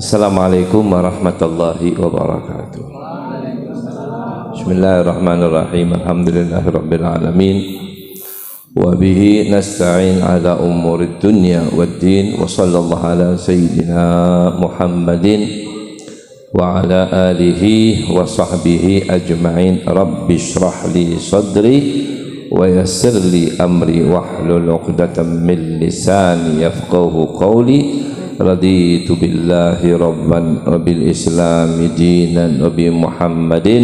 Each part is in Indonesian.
Assalamualaikum warahmatullahi wabarakatuh. Bismillahirrahmanirrahim. Alhamdulillahirabbil alamin. Wa bihi nasta'in ala umurid dunya waddin. Wa sallallahu ala sayyidina Muhammadin wa ala alihi wa sahbihi ajma'in. Rabbi shrah li sadri wa yassir li amri wahlul 'uqdatam min lisani yafqahu qawli. Raditu billahi rabban wa bil islami dinan wa bi Muhammadin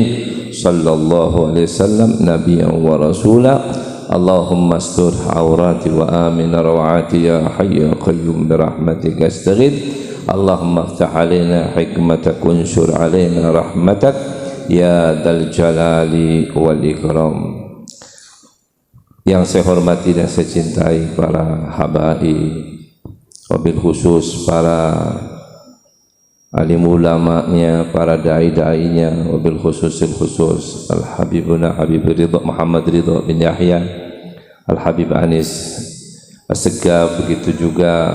sallallahu alaihi wasallam nabiyyan wa rasula. Allahumma astur aurati wa amin rawati ya hayyu ya qayyum bi rahmatika astaghith. Allahumma aftah alaina hikmatak unsur alaina rahmatak ya dzal jalali wal ikram. Yang saya hormati dan saya cintai para habaib, wabil khusus para alim ulamanya, para dai-dainya, wabil khusus Al-Habibuna Habib Ridho Muhammad Ridho bin Yahya, Al-Habib Anis As-Segaf, begitu juga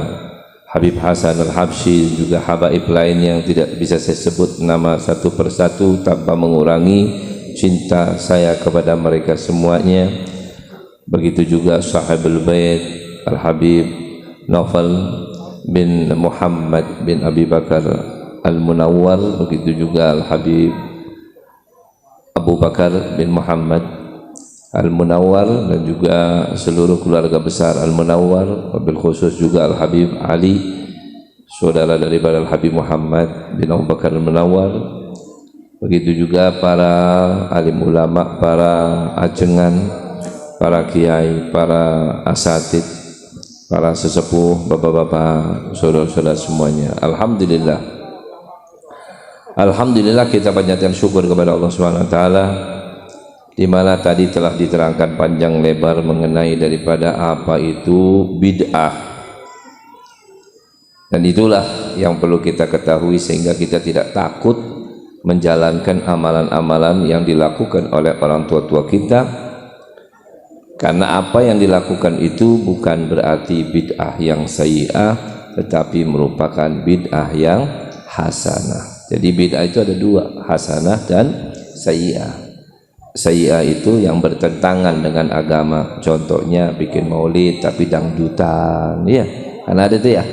Habib Hasan Al-Habsyi, juga habaib lain yang tidak bisa saya sebut nama satu persatu tanpa mengurangi cinta saya kepada mereka semuanya. Begitu juga Sahibul Bait Al-Habib Naufal bin Muhammad bin Abi Bakar Al-Munawwar, begitu juga Al-Habib Abu Bakar bin Muhammad Al-Munawwar, dan juga seluruh keluarga besar Al-Munawwar, wabil khusus juga Al-Habib Ali, saudara daripada Al-Habib Muhammad bin Abu Bakar Al-Munawwar. Begitu juga para alim ulama, para ajengan, para kiai, para asatid, para sesepuh, bapak-bapak, saudara-saudara semuanya. Alhamdulillah kita panjatkan syukur kepada Allah Subhanahu wa taala, di mana tadi telah diterangkan panjang lebar mengenai daripada apa itu bid'ah. Dan itulah yang perlu kita ketahui sehingga kita tidak takut menjalankan amalan-amalan yang dilakukan oleh orang tua-tua kita. Karena apa yang dilakukan itu bukan berarti bid'ah yang sayyi'ah, tetapi merupakan bid'ah yang hasanah. Jadi bid'ah itu ada dua, hasanah dan sayyi'ah. Sayyi'ah itu yang bertentangan dengan agama. Contohnya bikin maulid tapi dangdutan, ya. Karena ada itu ya,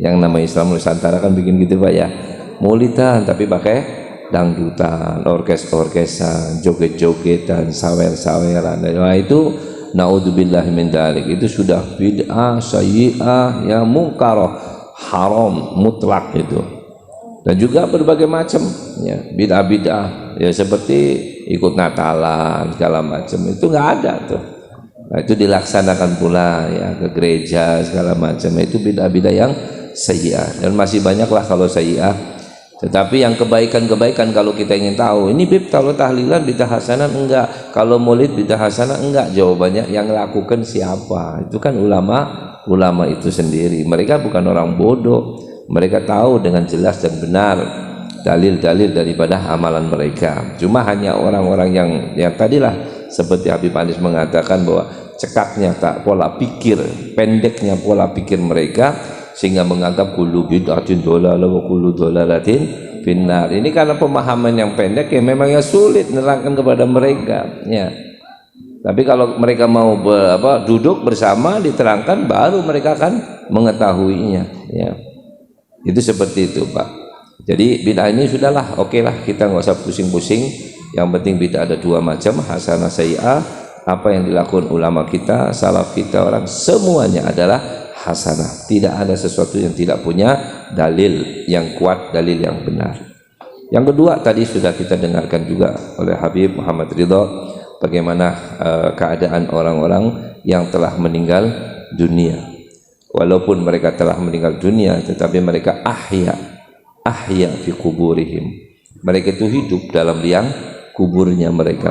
yang nama Islam Nusantara kan bikin gitu Pak ya. Maulidan tapi pakai dangdutan, orkes-orkesan, joget-jogetan, sawer-saweran. Nah itu naudzubillahi min dzalik, itu sudah bid'ah sayyi'ah ya, mungkarah, haram mutlak itu. Dan juga berbagai macam ya bid'ah-bid'ah ya, seperti ikut Natalan segala macam, itu enggak ada tuh. Nah, itu dilaksanakan pula ya ke gereja segala macam, itu bid'ah-bid'ah yang sayyi'ah. Dan masih banyaklah kalau sayyi'ah. Tetapi yang kebaikan-kebaikan kalau kita ingin tahu, ini bib kalau tahlilan bid'ah hasanah enggak, kalau maulid bid'ah hasanah enggak, jawabannya yang lakukan siapa? Itu kan ulama itu sendiri. Mereka bukan orang bodoh, mereka tahu dengan jelas dan benar dalil-dalil daripada amalan mereka. Cuma hanya orang-orang yang tadilah seperti Habib Anis mengatakan bahwa cekaknya tak pola pikir, pendeknya pola pikir mereka, sehingga menganggap kullu bid'atin dhalalah wa kullu dhalalatin finnar. Ini karena pemahaman yang pendek yang memang ya sulit menerangkan kepada mereka ya. Tapi kalau mereka mau duduk bersama diterangkan, baru mereka akan mengetahuinya ya. Itu seperti itu Pak. Jadi bid'ah ini sudahlah, okelah, kita nggak usah pusing-pusing. Yang penting bid'ah ada dua macam, hasanah sayyi'ah. Apa yang dilakukan ulama kita, salaf kita, orang semuanya adalah hasanah. Tidak ada sesuatu yang tidak punya dalil yang kuat, dalil yang benar. Yang kedua tadi sudah kita dengarkan juga oleh Habib Muhammad Ridho, bagaimana keadaan orang-orang yang telah meninggal dunia. Walaupun mereka telah meninggal dunia, tetapi mereka ahya fi kuburihim. Mereka itu hidup dalam liang kuburnya mereka.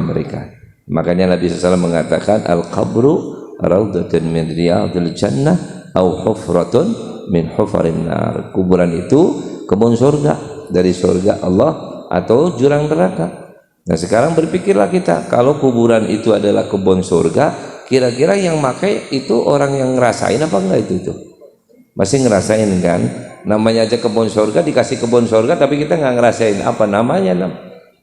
Makanya Nabi SAW mengatakan al-qabru raudhatun min riyadil jannah au hufratun min hufarin nar. Kuburan itu kebun surga dari surga Allah atau jurang neraka. Nah sekarang berpikirlah kita, kalau kuburan itu adalah kebun surga, kira-kira yang makai itu orang yang ngerasain apa enggak itu? Masih ngerasain kan? namanya aja kebun surga, dikasih kebun surga tapi kita nggak ngerasain apa namanya.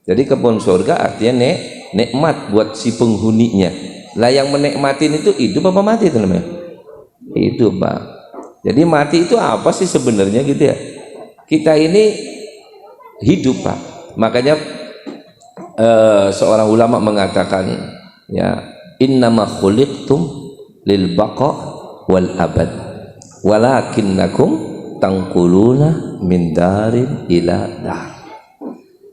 Jadi kebun surga artinya nikmat buat si penghuninya. Lah yang menikmatin itu hidup apa mati itu namanya? Hidup, Pak. Jadi mati itu apa sih sebenarnya gitu ya? Kita ini hidup, Pak. Makanya seorang ulama mengatakan, ya, innama khuliqtum lil baqa wal abad walakinnakum tangkuluna min darin ila dar.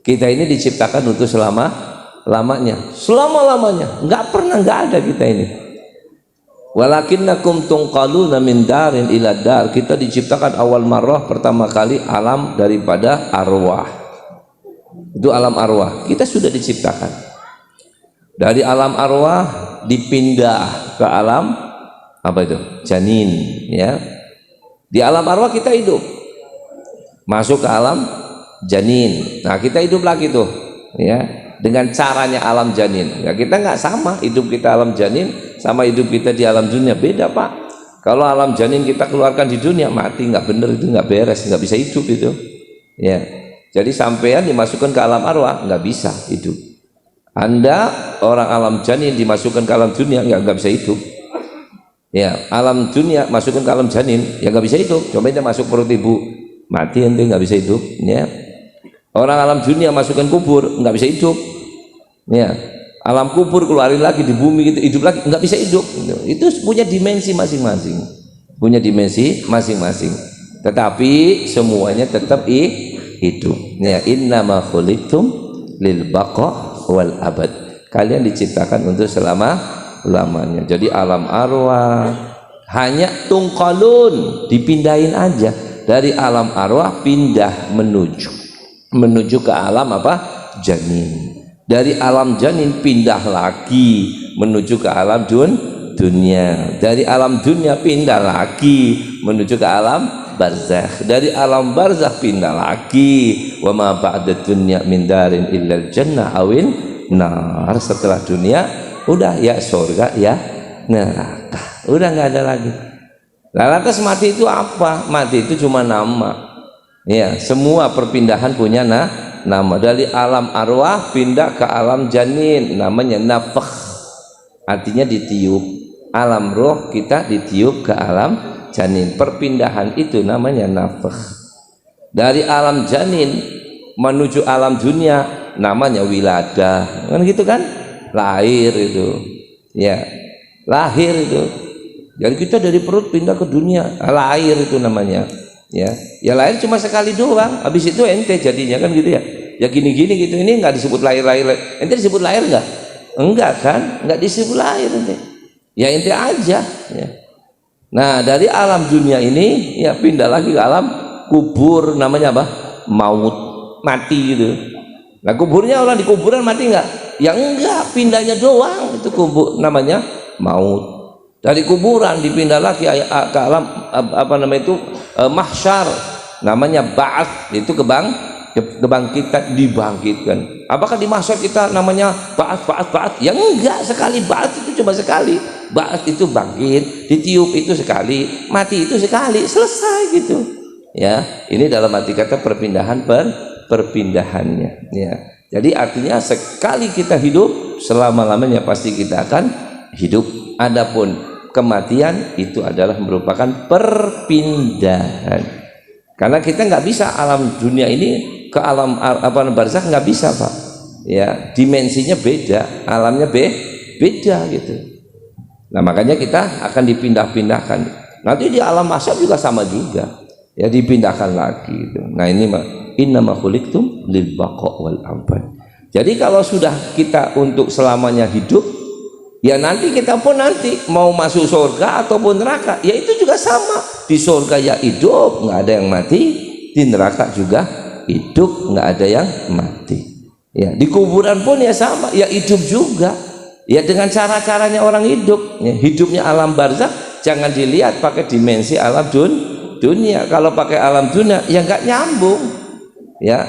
Kita ini diciptakan untuk selama-lamanya, selama-lamanya, nggak pernah nggak ada kita ini. Walakinnakum tunqaluna min darin ila dar. Kita diciptakan awal marrah pertama kali alam daripada arwah. Itu alam arwah. Kita sudah diciptakan. Dari alam arwah dipindah ke alam apa itu? Janin, ya. Di alam arwah kita hidup. Masuk ke alam janin. Nah, kita hidup lagi tuh, ya. Dengan caranya alam janin. Ya, kita nggak sama hidup kita alam janin sama hidup kita di alam dunia, beda, Pak. Kalau alam janin kita keluarkan di dunia, mati, nggak bener, itu nggak beres, nggak bisa hidup itu, ya. Jadi sampean dimasukkan ke alam arwah nggak bisa hidup. Anda orang alam janin dimasukkan ke alam dunia nggak bisa hidup, ya. Alam dunia masukkan ke alam janin ya nggak bisa hidup. Coba kita masuk perut ibu, mati ente, nggak bisa hidup, ya. Orang alam dunia masukkan kubur nggak bisa hidup, ya. Alam kubur keluarin lagi di bumi gitu, hidup lagi nggak bisa hidup. Itu punya dimensi masing-masing, punya dimensi masing-masing. Tetapi semuanya tetap hidup. Ya, innama khuliqtum lil baqa wal abad. Kalian diciptakan untuk selama-lamanya. Jadi alam arwah hanya tungqalun, dipindahin aja dari alam arwah pindah menuju ke alam apa? Janin. Dari alam janin pindah lagi menuju ke alam dunia. Dari alam dunia pindah lagi menuju ke alam barzakh. Dari alam barzakh pindah lagi, wa ma ba'da dunya min darin illal jannah awin nar. Setelah dunia udah ya surga ya neraka, udah nggak ada lagi. Nah, lantas mati itu apa? Mati itu cuma nama, ya. Semua perpindahan punya nama. Dari alam arwah pindah ke alam janin, namanya nafakh, artinya ditiup. Alam roh kita ditiup ke alam janin, perpindahan itu namanya nafakh. Dari alam janin menuju alam dunia namanya wiladah, kan gitu kan, lahir itu, ya, lahir itu. Jadi kita dari perut pindah ke dunia, lahir itu namanya, ya. Ya lahir cuma sekali doang, habis itu ente jadinya, kan gitu ya. Ya gini-gini gitu, ini nggak disebut lahir. Ente disebut lahir nggak? Enggak kan, nggak disebut lahir ente. Ya ente aja, ya. Nah, dari alam dunia ini ya pindah lagi ke alam kubur, namanya apa? Maut, mati gitu. Nah, kuburnya orang di kuburan mati nggak? Ya enggak, pindahnya doang, itu kubur, namanya maut. Dari kuburan dipindah lagi ke alam apa namanya itu, mahsyar, namanya ba'ats, itu kebangkitan, dibangkitkan. Apakah di mahsyar kita namanya ba'ats? Ya enggak, sekali ba'ats itu cuma sekali. Ba'ats itu bangkit, ditiup itu sekali, mati itu sekali, selesai gitu. Ya, ini dalam arti kata perpindahannya, ya. Jadi artinya sekali kita hidup, selama-lamanya pasti kita akan hidup. Adapun kematian itu adalah merupakan perpindahan. Karena kita nggak bisa alam dunia ini ke alam apa barzakh, nggak bisa, Pak. Ya, dimensinya beda, alamnya beda gitu. Nah, makanya kita akan dipindah-pindahkan. Nanti di alam mahsyar juga sama juga. Ya, dipindahkan lagi gitu. Nah, ini innama khuliqtum lil baqa wal abad. Jadi kalau sudah kita untuk selamanya hidup, ya nanti kita pun nanti mau masuk surga ataupun neraka, ya itu juga sama. Di surga ya hidup, nggak ada yang mati. Di neraka juga hidup, nggak ada yang mati. Ya, di kuburan pun ya sama, ya hidup juga. Ya dengan cara-caranya orang hidup, ya, hidupnya alam barzakh jangan dilihat pakai dimensi alam dunia. Kalau pakai alam dunia ya nggak nyambung, ya.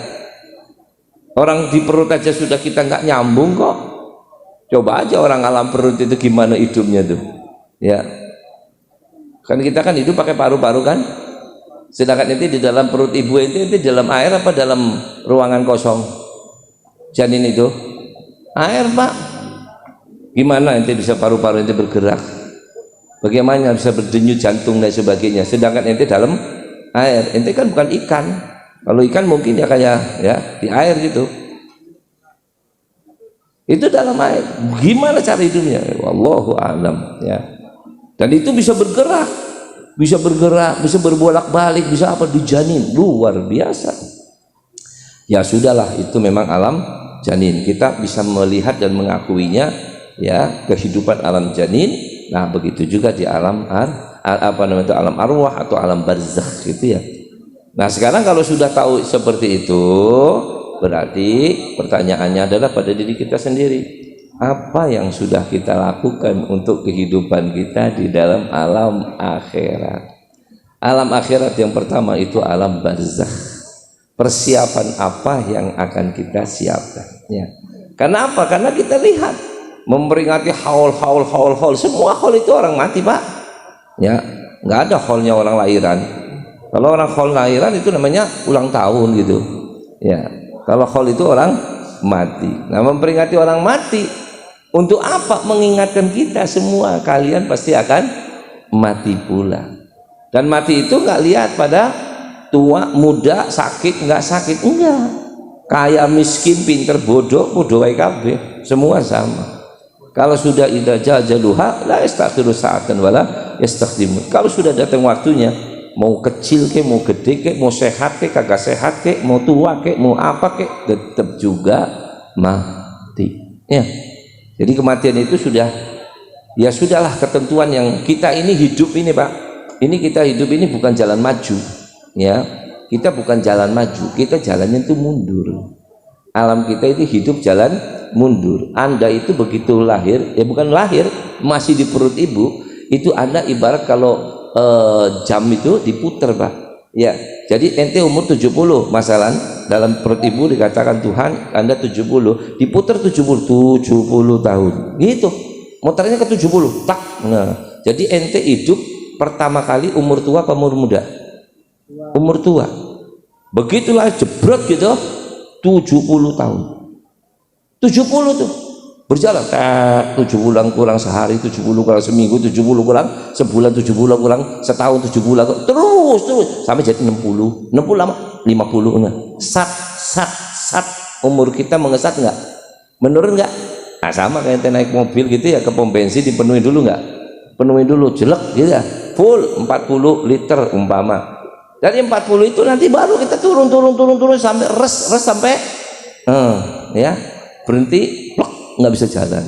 Orang di perut aja sudah kita nggak nyambung kok. Coba aja orang alam perut itu gimana hidupnya tuh, ya. Kan kita kan hidup pakai paru-paru kan, Sedangkan ente di dalam perut ibu ente di dalam air apa dalam ruangan kosong? Janin itu air, Pak. Gimana ente bisa paru-paru ente bergerak? Bagaimana bisa berdenyut jantung dan sebagainya? Sedangkan ente dalam air, ente kan bukan ikan. Kalau ikan mungkin ya kayak ya di air gitu. Itu dalam air. Gimana cara hidupnya? Wallahu a'lam ya. Dan itu bisa bergerak, bisa berbolak-balik, bisa apa di janin, luar biasa. Ya sudahlah, itu memang alam janin. Kita bisa melihat dan mengakuinya ya, kehidupan alam janin. Nah, begitu juga di alam alam arwah atau alam barzakh gitu ya. Nah, sekarang kalau sudah tahu seperti itu, berarti pertanyaannya adalah pada diri kita sendiri. Apa yang sudah kita lakukan untuk kehidupan kita di dalam alam akhirat? Alam akhirat yang pertama itu alam barzakh. Persiapan apa yang akan kita siapkan ya. Karena apa? Karena kita lihat memperingati haul, semua haul itu orang mati, Pak ya, nggak ada haulnya orang lahiran. Kalau orang haul lahiran itu namanya ulang tahun gitu ya. Kalau haul itu orang mati. Nah, memperingati orang mati untuk apa? Mengingatkan kita semua, kalian pasti akan mati pula. Dan mati itu nggak lihat pada tua, muda, sakit, nggak sakit, enggak. Kaya, miskin, pinter, bodoh wae kabeh, semua sama. Kalau sudah idza jaluha la yastaqiru sa'atan wala yastaqdimu. Kalau sudah datang waktunya, mau kecil ke, mau gede ke, mau sehat ke, kagak sehat ke, mau tua ke, mau apa ke, tetap juga mati ya. Jadi kematian itu sudah, ya sudahlah ketentuan yang kita ini hidup ini, Pak. Ini kita hidup ini bukan jalan maju ya. Kita bukan jalan maju, kita jalannya itu mundur. Alam kita itu hidup jalan mundur. Anda itu begitu lahir, ya bukan lahir, masih di perut ibu, itu Anda ibarat kalau jam itu diputer, Pak ya. Jadi ente umur 70 masalah dalam perut ibu dikatakan Tuhan Anda 70, diputer 70 tahun gitu, muternya ke 70 tak. Nah, jadi ente hidup pertama kali umur tua apa umur muda? Umur tua. Begitulah jebrot gitu 70 tahun, 70 tuh berjalan 7 bulan kurang sehari, 7 bulan kurang seminggu, 7 bulan kurang sebulan, 7 bulan kurang setahun, 7 bulan terus sampai jadi 60 lama 50. Nah, sat umur kita mengesat nggak? Menurun nggak? Nah, sama kayak ente naik mobil gitu ya, ke pom bensin dipenuhi dulu nggak? Penuhi dulu jelek gitu ya, full 40 liter umpama. Dari 40 itu nanti baru kita turun sampai res sampai ya berhenti, nggak bisa jalan,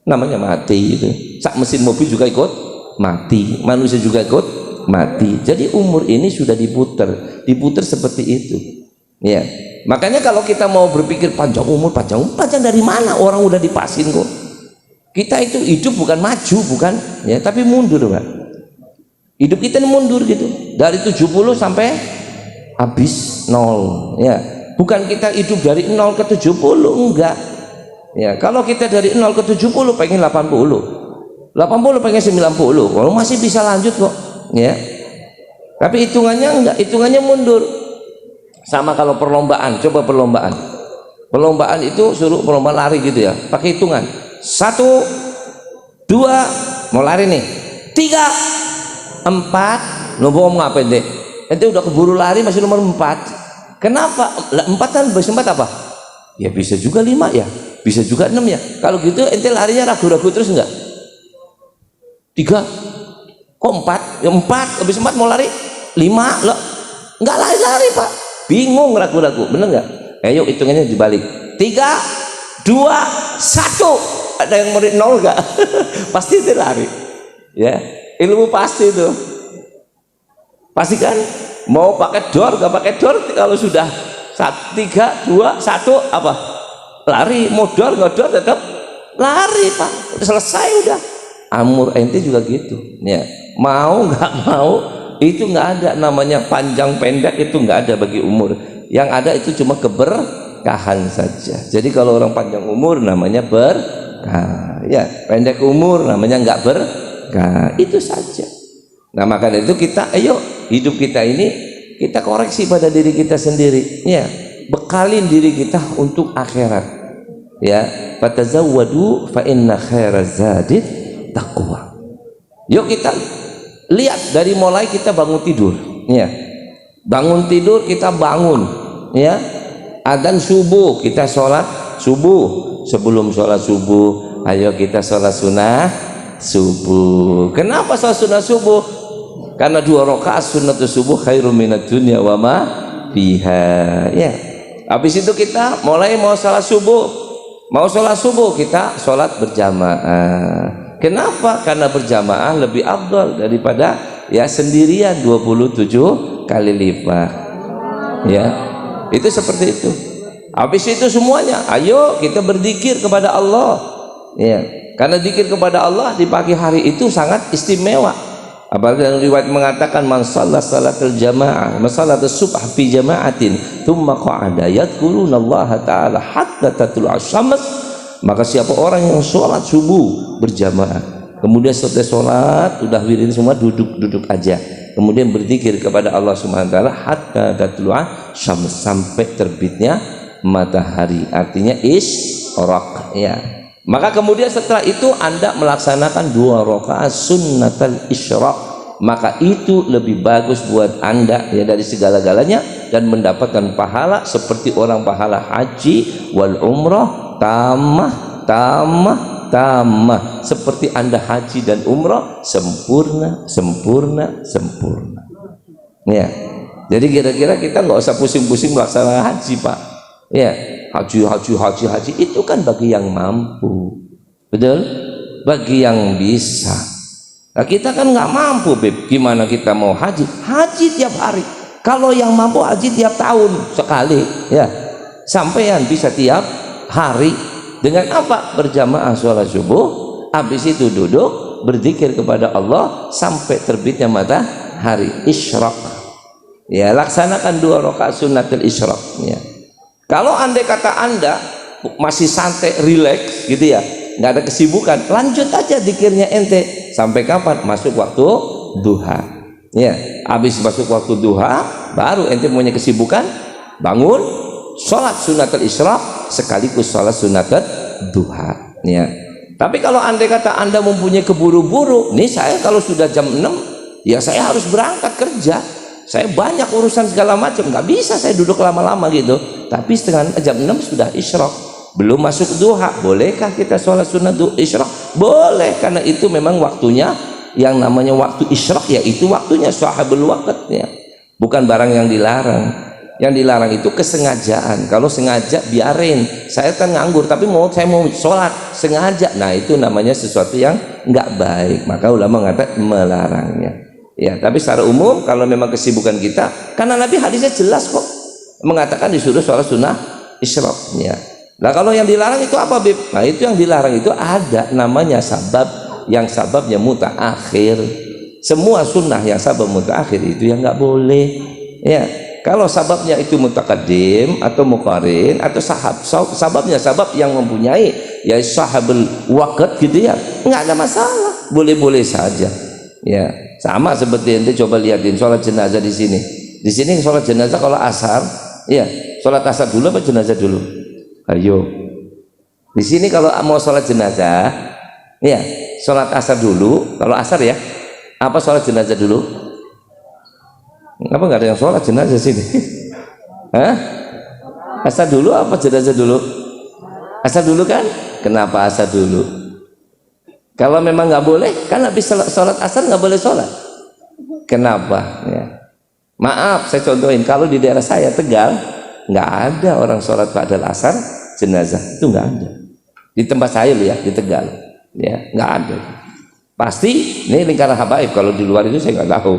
namanya mati itu. Sak mesin mobil juga ikut mati, manusia juga ikut mati. Jadi umur ini sudah diputer seperti itu ya. Makanya kalau kita mau berpikir panjang umur panjang dari mana? Orang udah dipasin kok. Kita itu hidup bukan maju, bukan ya, tapi mundur, Pak. Hidup kita mundur gitu, dari 70 sampai habis 0 ya. Bukan kita hidup dari 0 ke 70, enggak ya. Kalau kita dari 0 ke 70 pengen 80 pengen 90, kalau masih bisa lanjut kok ya. Tapi hitungannya enggak, hitungannya mundur. Sama kalau perlombaan, coba perlombaan itu suruh perlombaan lari gitu ya, pakai hitungan 1 2 mau lari nih, 3 4, nomor ngapain deh? Ente udah keburu lari masih nomor 4. Kenapa? Lah 4 kan bisa 4 apa? Ya bisa juga 5 ya, bisa juga 6 ya. Kalau gitu ente larinya ragu-ragu terus enggak? 3 kok 4? Ya 4, habis 4 mau lari 5 loh. Enggak lari-lari, Pak. Bingung, ragu-ragu, bener enggak? Ayo hitungannya dibalik. 3 2 1. Ada yang murid 0 enggak? Pasti ente lari. Ya. Ilmu pasti itu, pasti kan mau pakai dor gak pakai dor, kalau sudah 3 2 1 apa lari, mau dor gak dor tetap lari, Pak. Udah selesai udah. Umur ente juga gitu ya, mau nggak mau itu nggak ada namanya panjang pendek, itu nggak ada bagi umur. Yang ada itu cuma keberkahan saja. Jadi kalau orang panjang umur namanya berkah ya, pendek umur namanya nggak berkah, itu saja. Nah, maka dari itu kita ayo hidup kita ini kita koreksi pada diri kita sendiri, ya, bekalin diri kita untuk akhirat, ya. Fatazawwadu fa inna khairaz zadi taqwa. Yuk kita lihat dari mulai kita bangun tidur, ya, bangun tidur kita bangun, ya, adzan subuh kita sholat subuh. Sebelum sholat subuh, ayo kita sholat sunnah subuh. Kenapa sholat sunnah subuh? Karena 2 rakaat sunnatus subuh khairum minad dunya wa ma fiha, ya. Habis itu kita mulai mau sholat subuh kita sholat berjamaah. Kenapa? Karena berjamaah lebih afdal daripada ya sendirian 27 kali lipat, ya. Itu seperti itu. Habis itu semuanya ayo kita berzikir kepada Allah, ya. Karena zikir kepada Allah di pagi hari itu sangat istimewa. Apalagi dalam riwayat mengatakan man shalla salatul jamaah, man salatus subh fi jama'atin thumma qa'ada yadhkurunallaha ta'ala hatta tatlu'a syams, maka siapa orang yang sholat subuh berjamaah, kemudian setelah sholat udah wirid semua, duduk aja, kemudian berzikir kepada Allah Subhanahu wa taala hatta tatlu'a syams, sampai terbitnya matahari, artinya isyraq, ya. Maka kemudian setelah itu Anda melaksanakan 2 rakaat sunnatul isyraq, maka itu lebih bagus buat Anda, ya, dari segala-galanya, dan mendapatkan pahala seperti orang pahala haji wal umrah tamah, seperti Anda haji dan umrah sempurna. Ya. Jadi kira-kira kita nggak usah pusing-pusing melaksanakan haji, Pak. Ya, haji itu kan bagi yang mampu, betul, bagi yang bisa. Nah, kita kan nggak mampu, Beb. Gimana kita mau haji tiap hari? Kalau yang mampu haji tiap tahun sekali, ya, sampean bisa tiap hari. Dengan apa? Berjamaah sholat subuh, habis itu duduk berzikir kepada Allah sampai terbitnya matahari isyraq, ya. Laksanakan 2 rakaat sunnatul isyraq, ya. Kalau andai kata Anda masih santai, rileks gitu, ya, nggak ada kesibukan, lanjut aja zikirnya ente sampai kapan? Masuk waktu duha, ya. Habis masuk waktu duha baru ente punya kesibukan bangun sholat sunnatul isyraq sekaligus sholat sunnatul duha, ya. Tapi kalau andai kata Anda mempunyai keburu-buru, nih saya kalau sudah jam 6 ya saya harus berangkat kerja, saya banyak urusan segala macam, nggak bisa saya duduk lama-lama gitu. Tapi setengah jam 6 sudah isyraq, belum masuk duha, bolehkah kita sholat sunat isyraq? Boleh, karena itu memang waktunya, yang namanya waktu isyraq, yaitu waktunya sahabul waqt, ya. Bukan barang yang dilarang. Yang dilarang itu kesengajaan. Kalau sengaja biarin, saya kan nganggur tapi saya mau sholat sengaja, nah itu namanya sesuatu yang nggak baik, maka ulama mengatakan melarangnya, ya. Tapi secara umum kalau memang kesibukan kita, karena Nabi hadisnya jelas kok mengatakan disuruh sholat sunnah isyraq, ya. Nah kalau yang dilarang itu apa, Bib? Nah itu yang dilarang itu ada namanya sabab, yang sababnya mutaakhir. Semua sunnah yang sabab mutaakhir itu yang nggak boleh, ya. Kalau sababnya itu mutaqaddim atau muqarin atau sababnya sabab yang mempunyai ya sahabul waqt gitu, ya, nggak ada masalah, boleh-boleh saja, ya. Sama seperti ente coba lihatin sholat jenazah di sini. Di sini sholat jenazah kalau asar, ya, sholat asar dulu apa jenazah dulu? Ayo. Di sini kalau mau sholat jenazah, ya, sholat asar dulu. Kalau asar, ya, apa sholat jenazah dulu? Kenapa nggak ada yang sholat jenazah sini? Hah? Asar dulu apa jenazah dulu? Asar dulu kan? Kenapa asar dulu? Kalau memang nggak boleh, kan habis sholat asar nggak boleh sholat. Kenapa? Ya. Maaf, saya contohin, kalau di daerah saya Tegal nggak ada orang sholat ba'dal asar jenazah, itu nggak ada. Di tempat saya loh, ya, di Tegal, ya, nggak ada. Pasti ini lingkaran habaib, kalau di luar itu saya nggak tahu.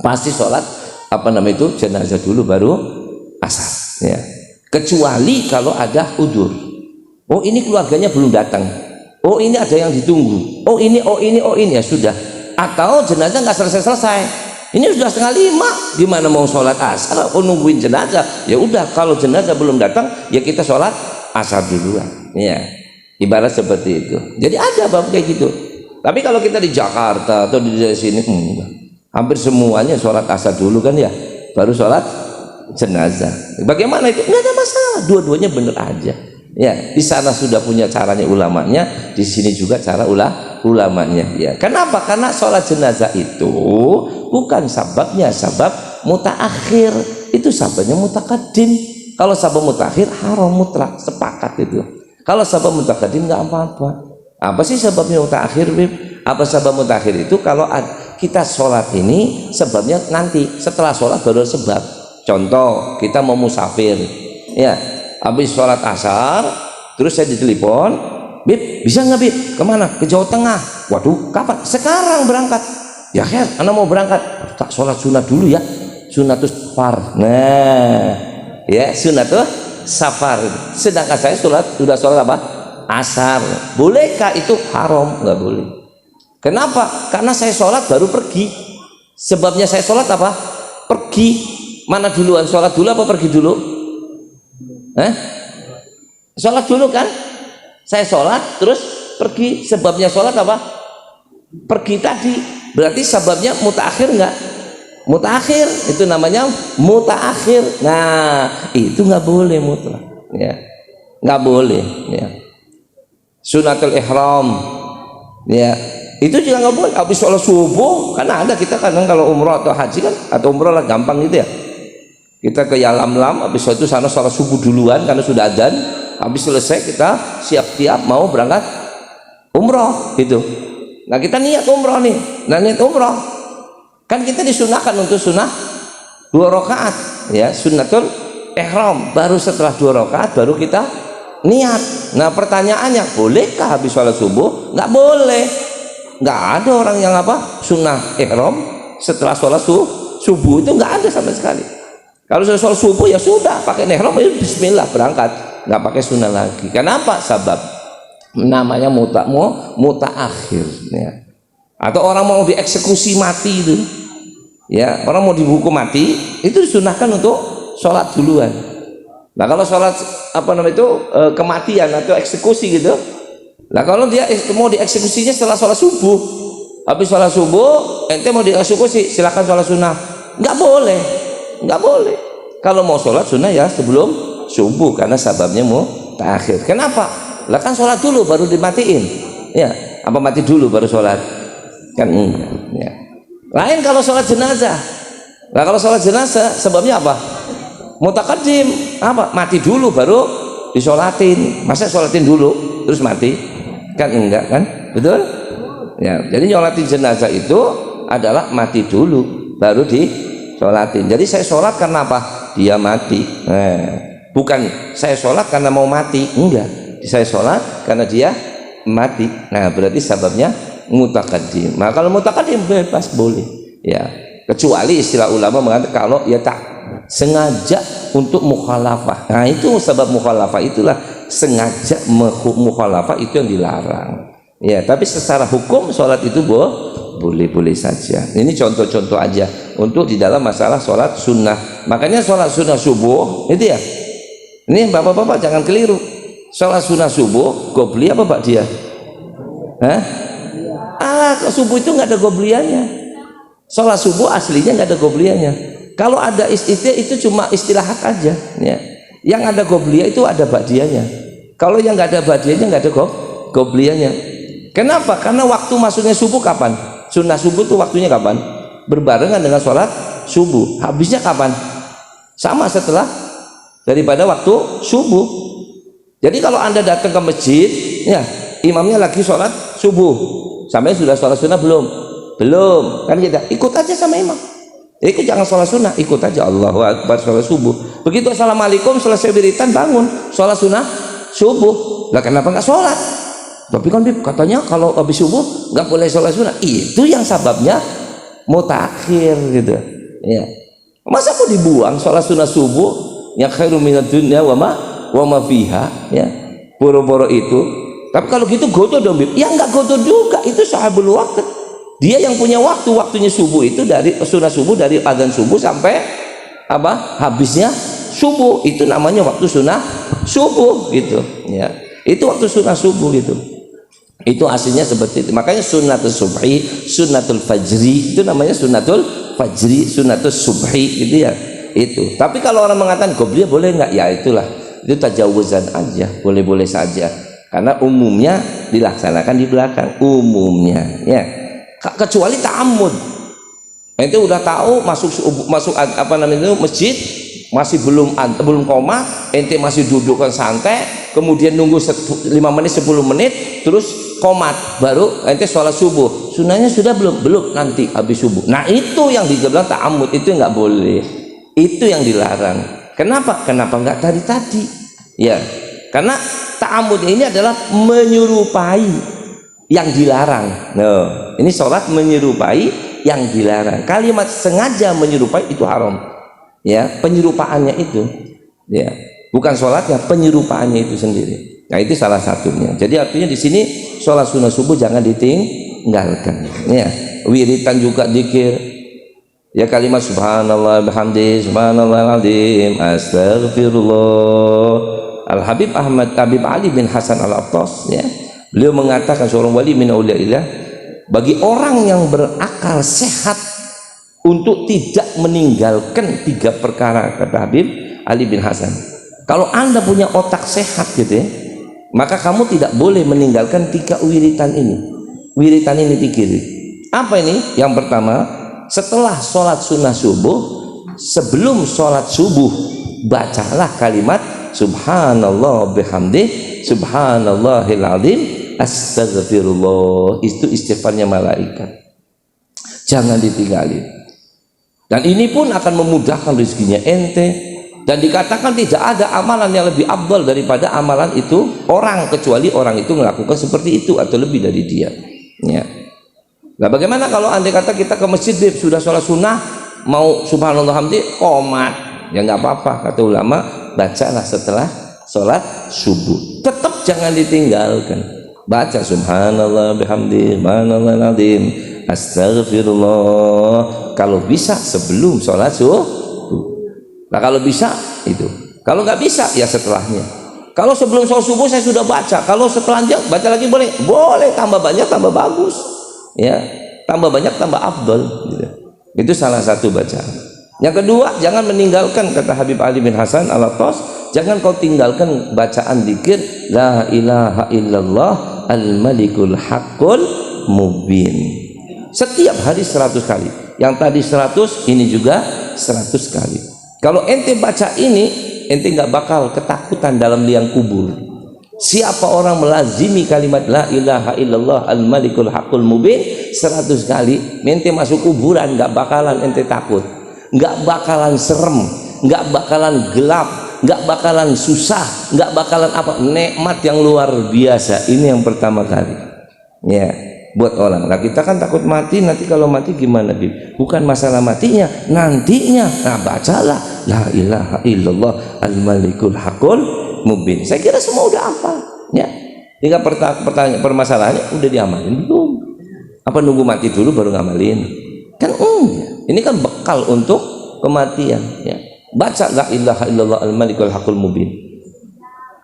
Pasti sholat apa namanya itu jenazah dulu baru asar, ya. Kecuali kalau ada udzur. Oh ini keluarganya belum datang. Oh ini ada yang ditunggu. Oh ini ya sudah. Atau jenazah nggak selesai. Ini sudah 4:30. Gimana mau sholat asar? Oh nungguin jenazah. Ya udah, kalau jenazah belum datang ya kita sholat asar duluan. Ya. Ibarat seperti itu. Jadi ada bab kayak gitu. Tapi kalau kita di Jakarta atau di sini enggak. Hampir semuanya sholat asar dulu kan, ya. baru sholat jenazah. Bagaimana itu? Nggak ada masalah, dua-duanya bener aja. Ya, di sana sudah punya caranya ulamanya, di sini juga cara ulamanya. Ya, kenapa? Karena sholat jenazah itu bukan sababnya sabab mutaakhir, itu sababnya mutakaddim. Kalau sabab mutaakhir haram mutlak, sepakat itu. Kalau sabab mutakaddim nggak apa-apa. Apa sih sebabnya mutaakhir, Bib? Apa sebab mutaakhir itu? Kalau kita sholat ini sebabnya nanti setelah sholat baru sebab. Contoh, kita mau musafir, ya, habis sholat asar, terus saya ditelepon, Bib, bisa nggak Bib? Kemana? Ke Jawa Tengah. Waduh, kapan? Sekarang berangkat. Ya Kher, anak mau berangkat. Tak sholat sunat dulu ya, sunatus safar. Nah, ya sunatus safar. Sedangkan saya sudah sholat apa? Asar. Bolehkah itu? Haram, nggak boleh. Kenapa? Karena saya sholat baru pergi. Sebabnya saya sholat apa? Pergi. Mana duluan? Sholat dulu apa pergi dulu? Sholat dulu kan? Saya sholat terus pergi. Sebabnya sholat apa? Pergi tadi. Berarti sebabnya mutaakhir enggak? Mutaakhir, itu namanya mutaakhir. Nah, itu nggak boleh mutlak, ya, nggak boleh, ya. Sunatul ihram, ya, itu juga nggak boleh. Habis sholat subuh, karena ada kita kadang kalau umroh atau haji kan, atau umroh lah gampang gitu ya. Kita ke Yalamlam, habis itu sana sholat subuh duluan karena sudah adzan. Habis selesai kita siap-siap mau berangkat umroh gitu. Nah kita niat umroh nih, nah niat umroh kan kita disunahkan untuk sunnah 2 rakaat, ya, sunnatul ihram. Baru setelah 2 rakaat baru kita niat. Nah pertanyaannya, bolehkah habis sholat subuh? Nggak boleh. Nggak ada orang yang apa sunnah ihram setelah sholat subuh, itu nggak ada sama sekali. Kalau sudah sholat subuh ya sudah pakai ihram, ya bismillah berangkat, nggak pakai sunnah lagi. Kenapa? Sabab namanya mutaakhir, ya. Atau orang mau dieksekusi mati itu, ya, orang mau dihukum mati itu disunahkan untuk sholat duluan. Nah kalau sholat apa namanya itu kematian atau eksekusi gitu, nah kalau dia mau dieksekusinya setelah sholat subuh, habis sholat subuh ente mau dieksekusi, silakan sholat sunnah. Nggak boleh, nggak boleh. Kalau mau sholat sunnah ya sebelum subuh, karena sababnya mutaakhir. Kenapa? Lah kan sholat dulu baru dimatiin, ya, apa mati dulu baru sholat? Kan enggak, ya. Lain kalau sholat jenazah. Nah kalau sholat jenazah sebabnya apa? Mutakaddim, apa? Mati dulu baru disolatin. Masa sholatin dulu terus mati? Kan enggak kan? Betul? Ya, jadi nyolatin jenazah itu adalah mati dulu baru disolatin. Jadi saya sholat karena apa? Dia mati. Bukan saya sholat karena mau mati, enggak. Saya sholat karena dia mati. Nah berarti sebabnya mutakaddim. Nah kalau mutakaddim bebas boleh, ya, kecuali istilah ulama mengatakan kalau ya tak sengaja untuk mukhalafah. Nah itu sebab mukhalafah, itulah sengaja mukhalafah, itu yang dilarang, ya. Tapi secara hukum sholat itu boleh-boleh saja. Ini contoh-contoh aja untuk di dalam masalah sholat sunnah. Makanya sholat sunnah subuh itu ya, ini bapak-bapak jangan keliru. Sholat sunnah subuh gobli apa pak dia? Subuh itu nggak ada gobliannya. Sholat subuh aslinya nggak ada gobliannya. Kalau ada istilah itu cuma istilahat aja, ya. Yang ada gobliya itu ada ba'diyahnya. Kalau yang nggak ada ba'diyahnya nggak ada gobliyahnya. Kenapa? Karena waktu masuknya subuh kapan? Sunnah subuh itu waktunya kapan? Berbarengan dengan sholat subuh. Habisnya kapan? Sama setelah daripada waktu subuh. Jadi kalau anda datang ke masjid, ya, imamnya lagi sholat subuh, sampai sudah sholat sunnah belum? Belum, kan kita ikut aja sama imam. Ikut, jangan sholat sunnah, ikut aja Allahu Akbar sholat subuh. Begitu assalamualaikum selesai wiritan bangun sholat sunnah subuh. Lah kenapa nggak sholat? Tapi kan katanya kalau habis subuh nggak boleh sholat sunnah. Itu yang sebabnya mutaakhir gitu, ya. Masa mau dibuang sholat sunnah subuh yang khairu minad dunya wa ma fiha, ya, boro-boro itu. Tapi kalau gitu godo dong, Bib. Ya nggak godo juga, itu sahabul waqt. Dia yang punya waktu, waktunya subuh itu dari sunnah subuh, dari adzan subuh sampai apa? Habisnya subuh, itu namanya waktu sunnah subuh gitu, ya. Itu waktu sunnah subuh gitu. Itu aslinya seperti itu. Makanya sunnatul subhi, sunnatul fajri itu namanya sunnatul fajri, sunnatus subhi gitu ya. Itu. Tapi kalau orang mengatakan qobliyah boleh nggak? Ya itulah. Itu tajawuzan aja, boleh-boleh saja. Karena umumnya dilaksanakan di belakang, umumnya ya. Kecuali ta'ammud. Ente udah tahu masuk apa namanya itu masjid masih belum koma, ente masih dudukkan santai, kemudian nunggu 5 menit 10 menit terus komat baru ente sholat subuh. Sunahnya sudah belum nanti habis subuh. Nah itu yang dibilang ta'ammud, itu nggak boleh, itu yang dilarang. Kenapa nggak tadi ya? Karena ta'ammud ini adalah menyerupai yang dilarang. Nah ini sholat menyerupai yang dilarang. Kalimat sengaja menyerupai itu haram ya, penyerupaannya itu ya, bukan sholatnya, penyerupaannya itu sendiri. Nah itu salah satunya. Jadi artinya di sini sholat sunnah subuh jangan ditinggalkan ya. Wiritan juga dzikir ya, kalimat subhanallah bihamdi subhanallahal azim astaghfirullah. Al Habib Ali bin Hasan Al Attas ya, beliau mengatakan, seorang wali min auliyaillah, bagi orang yang berakal sehat untuk tidak meninggalkan 3 perkara, kata Habib Ali bin Hasan. Kalau anda punya otak sehat gitu ya, maka kamu tidak boleh meninggalkan 3 wiritan ini. Wiritan ini dikiri. Apa ini? Yang pertama, setelah sholat sunnah subuh, sebelum sholat subuh, bacalah kalimat subhanallah bihamdi subhanallahil azim astagfirullah. Itu istighfarnya malaikat, jangan ditinggalin. Dan ini pun akan memudahkan rezekinya ente. Dan dikatakan tidak ada amalan yang lebih afdal daripada amalan itu orang, kecuali orang itu melakukan seperti itu atau lebih dari dia ya. Nah bagaimana kalau andai kata kita ke masjid sudah sholat sunnah, mau subhanallah hamdi qomat, ya nggak apa-apa, kata ulama, bacalah setelah sholat subuh. Tetap jangan ditinggalkan, baca subhanallah bihamdi subhanallahal azim astagfirullah, kalau bisa sebelum sholat subuh. Nah kalau bisa itu, kalau nggak bisa ya setelahnya. Kalau sebelum sholat subuh saya sudah baca, kalau setelahnya baca lagi boleh, tambah banyak tambah bagus ya, tambah banyak tambah afdal gitu. Itu salah satu bacaan. Yang kedua, jangan meninggalkan, kata Habib Ali bin Hasan Al Attas, jangan kau tinggalkan bacaan zikir la ilaha illallah al malikul haqqul mubin. Setiap hari 100 kali. Yang tadi 100, ini juga 100 kali. Kalau ente baca ini, ente nggak bakal ketakutan dalam liang kubur. Siapa orang melazimi kalimat la ilaha illallah al malikul haqqul mubin 100 kali, ente masuk kuburan nggak bakalan ente takut, nggak bakalan serem, nggak bakalan gelap, nggak bakalan susah, nggak bakalan apa, nikmat yang luar biasa. Ini yang pertama kali ya buat orang. Nah kita kan takut mati, nanti kalau mati gimana Bib? Bukan masalah matinya, nantinya. Nah bacalah la ilaha illallah al malikul haqqul mubin. Saya kira semua udah hafal ya. Tinggal pertanyaan, permasalahannya udah diamalin belum? Apa nunggu mati dulu baru ngamalin? Kan ini kan bekal untuk kematian ya. Baca la ilaha illallah al malikul haqqul mubin.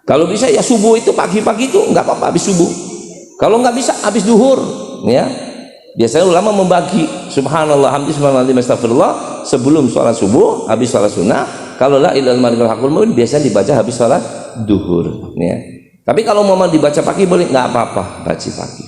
Kalau bisa ya subuh itu pagi-pagi itu nggak apa-apa habis subuh. Kalau nggak bisa habis duhur ya. Biasanya ulama membagi subhanallah hamdi subhanallah astagfirullah sebelum sholat subuh, habis sholat sunnah. Kalau la ilaha illallah haqqul mubin biasanya dibaca habis sholat duhur ya. Tapi kalau mau dibaca pagi boleh, nggak apa-apa baca pagi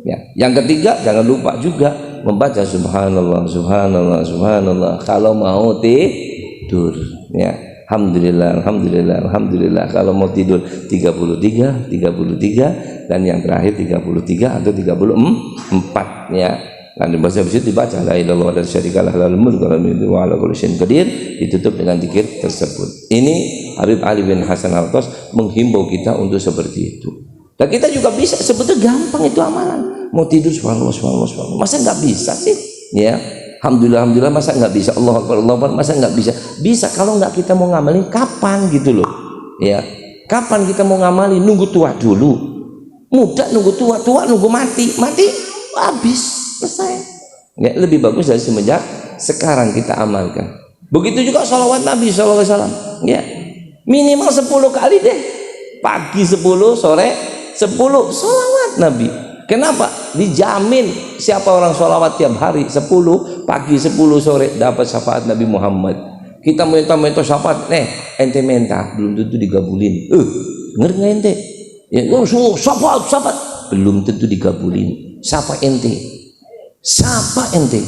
ya. Yang ketiga, jangan lupa juga membaca subhanallah subhanallah subhanallah kalau mau tidur ya. Alhamdulillah alhamdulillah alhamdulillah. Kalau mau tidur 33 dan yang terakhir 33 atau 34 ya. Dan di bahasa itu dibaca la ilaha illallah wa la syarika lahu lahul mulku wa lahul hamdu wa ala kulli syai'in qadir, ditutup dengan zikir tersebut. Ini Habib Ali bin Hasan Al Attas menghimbau kita untuk seperti itu. Dan kita juga bisa, sebetulnya gampang itu amalan. Mau tidur subhanallah subhanallah subhanallah, masa nggak bisa sih ya? Alhamdulillah alhamdulillah, masa nggak bisa? Allahu akbar Allahu akbar, masa nggak bisa? Bisa. Kalau nggak kita mau ngamalin kapan gitu loh ya. Kapan kita mau ngamalin? Nunggu tua dulu, muda nunggu tua nunggu mati habis selesai ya. Lebih bagus dari semenjak sekarang kita amalkan. Begitu juga sholawat Nabi SAW ya, minimal 10 kali deh, pagi 10, sore 10 sholawat Nabi. Kenapa? Dijamin siapa orang sholawat tiap hari 10 pagi 10 sore dapat syafaat Nabi Muhammad. Kita minta syafaat, ente minta belum tentu digabulin. Ngerti nggak ente? Ya, syafaat belum tentu digabulin. Siapa ente? Siapa ente?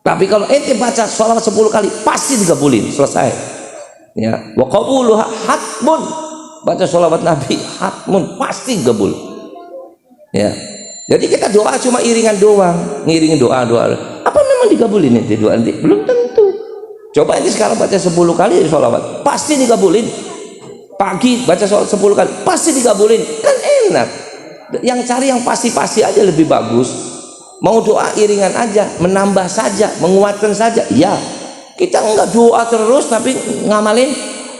Tapi kalau ente baca sholawat 10 kali pasti digabulin, selesai. Ya, wa qabuluha hatmun. Baca sholawat Nabi hatmun, pasti gabul. Ya, jadi kita doa cuma iringan doang, ngiringin doa. Apa memang digabulin nanti doa nanti? Belum tentu. Coba ini sekarang baca 10 kali sholawat, pasti digabulin. Pagi baca sholawat 10 kali, pasti digabulin. Kan enak. Yang cari yang pasti-pasti aja lebih bagus. Mau doa iringan aja, menambah saja, menguatkan saja. Ya, kita enggak doa terus tapi ngamalin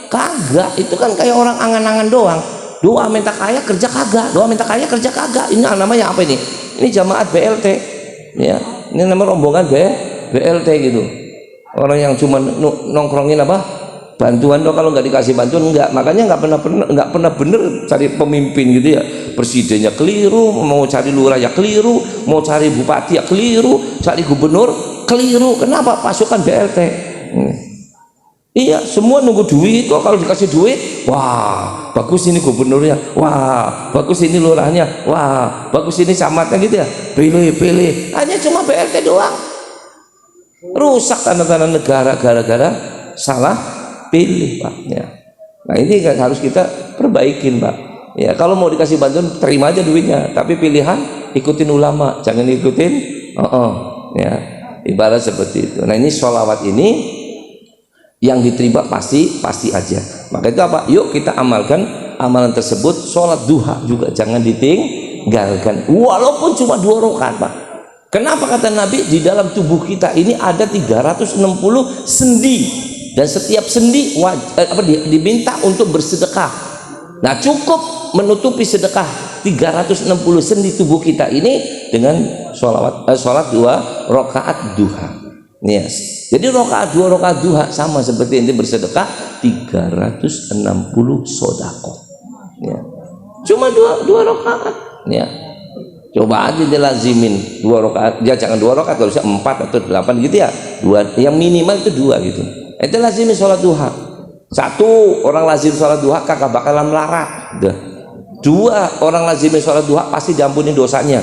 kagak. Itu kan kayak orang angan-angan doang. Doa minta kaya kerja kagak, doa minta kaya kerja kagak. Ini namanya apa ini? Ini jamaat BLT, ya. Ini nama rombongan BLT gitu. Orang yang cuma nongkrongin apa? Bantuan doa, kalau nggak dikasih bantuan enggak. Makanya nggak pernah bener cari pemimpin gitu ya. Presidennya keliru, mau cari lurah ya keliru, mau cari bupati ya keliru, cari gubernur keliru. Kenapa? Pasukan BLT. Iya, semua nunggu duit. Kalau dikasih duit, wah bagus ini gubernurnya, wah bagus ini lurahnya, wah bagus ini camatnya gitu ya. Pilih. Hanya cuma BLT doang. Rusak tanda-tanda negara gara-gara salah pilih, Pak. Ya. Nah ini harus kita perbaikin, Pak. Ya, kalau mau dikasih bantuan terima aja duitnya, tapi pilihan ikutin ulama, jangan ikutin. Ya, ibarat seperti itu. Nah ini sholawat ini yang diterima pasti aja. Maka itu apa? Yuk kita amalkan amalan tersebut. Sholat duha juga jangan ditinggalkan, walaupun cuma 2 rakaat, Pak. Kenapa kata Nabi? Di dalam tubuh kita ini ada 360 sendi, dan setiap sendi diminta untuk bersedekah. Nah cukup menutupi sedekah 360 sendi tubuh kita ini dengan sholat 2 rakaat duha. Yes. Jadi rakaat 2 rakaat duha sama seperti ini bersedekah 360 sodako. Ya. Cuma 2 rakaat. Ya. Coba aja dilazimin 2 rakaat. Ya jangan 2 rakaat, kalau bisa 4 atau 8 gitu ya. 2, yang minimal itu 2 gitu. Itu lazimin sholat duha. 1 orang lazim sholat duha kagak bakalan melarat. 2 orang lazimin sholat duha pasti diampuni dosanya.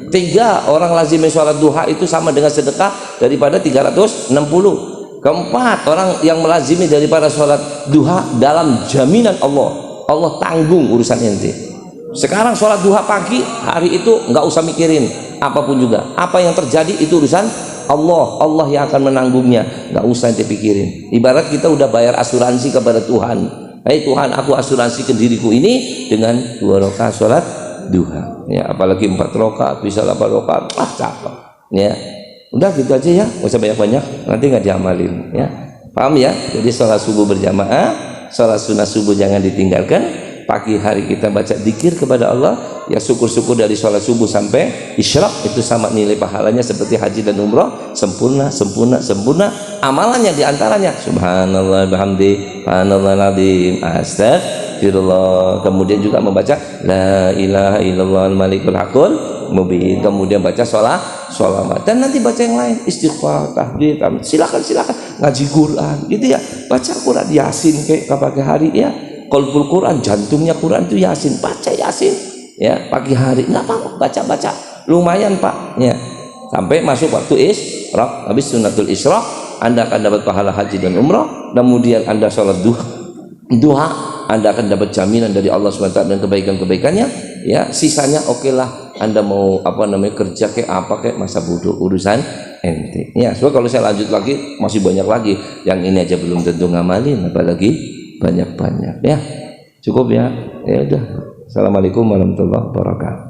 3 orang lazimin sholat duha itu sama dengan sedekah daripada 360. Keempat, orang yang melazimi daripada sholat duha dalam jaminan Allah tanggung urusan ente. Sekarang sholat duha pagi hari itu nggak usah mikirin apapun juga, apa yang terjadi itu urusan Allah yang akan menanggungnya, nggak usah ente pikirin. Ibarat kita udah bayar asuransi kepada Tuhan. Tuhan, aku asuransi ke diriku ini dengan 2 rakaat sholat duha. Ya, apalagi 4 rakaat, bisa 8 rakaat, cakep. Ya, udah gitu aja ya, nggak usah banyak-banyak, nanti nggak diamalin. Ya, paham ya? Jadi sholat subuh berjamaah, sholat sunnah subuh jangan ditinggalkan. Pagi hari kita baca dzikir kepada Allah, ya syukur-syukur dari sholat subuh sampai isyraq itu sama nilai pahalanya seperti haji dan umroh, sempurna. Amalannya diantaranya subhanallah bihamdi, subhanallahal azim, astagfirullah. Kemudian juga membaca la ilaha illallah malikul hakul mubin. Kemudian baca sholawat, dan nanti baca yang lain, istighfar, tahlil, silakan ngaji Quran gitu ya, baca Quran Yasin kayak pagi hari ya. Qalbul Quran, jantungnya Quran itu Yasin, baca Yasin ya pagi hari, nggak apa-apa, baca lumayan, Pak, ya sampai masuk waktu isyraq. Habis sunnatul isyraq Anda akan dapat pahala haji dan umrah. Kemudian Anda sholat duha, Anda akan dapat jaminan dari Allah SWT dan kebaikan-kebaikannya. Ya, sisanya oke lah, Anda mau kerja kayak apa kayak masa bodoh, urusan ente. Ya, so kalau saya lanjut lagi masih banyak lagi. Yang ini aja belum tentu ngamalin, apalagi banyak-banyak. Ya, cukup ya. Ya udah. Assalamualaikum warahmatullahi wabarakatuh.